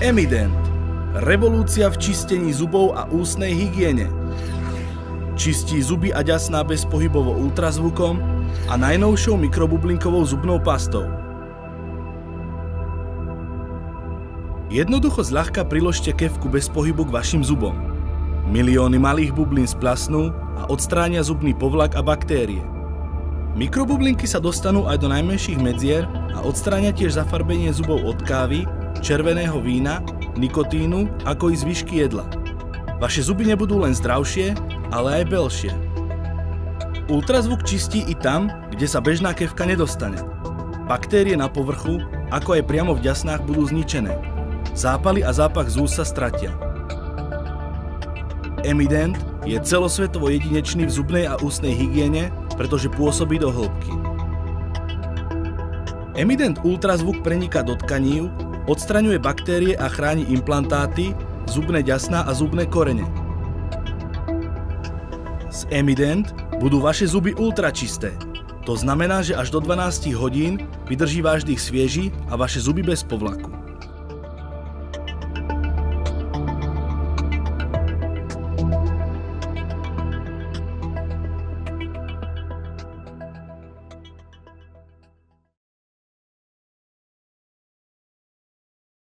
Emident. Revolúcia v čistení zubov a ústnej hygiene. Čistí zuby a ďasná bezpohybovo ultrazvukom a najnovšou mikrobublinkovou zubnou pastou. Jednoducho zľahka priložte kefku bez pohybu k vašim zubom. Milióny malých bublín splasnú a odstránia zubný povlak a baktérie. Mikrobublinky sa dostanú aj do najmenších medzier a odstránia tiež zafarbenie zubov od kávy, červeného vína, nikotínu, ako i zvyšky jedla. Vaše zuby nebudú len zdravšie, ale aj belšie. Ultrazvuk čistí i tam, kde sa bežná kefka nedostane. Baktérie na povrchu, ako aj priamo v ďasnách, budú zničené. Zápaly a zápach z úst sa stratia. Emident je celosvetovo jedinečný v zubnej a ústnej hygiene, pretože pôsobí do hĺbky. Emident ultrazvuk preniká do tkanív, odstraňuje baktérie a chráni implantáty, zubné ďasná a zubné korene. Z Emident budú vaše zuby ultračisté. To znamená, že až do 12 hodín vydrží váš dých svieži a vaše zuby bez povlaku.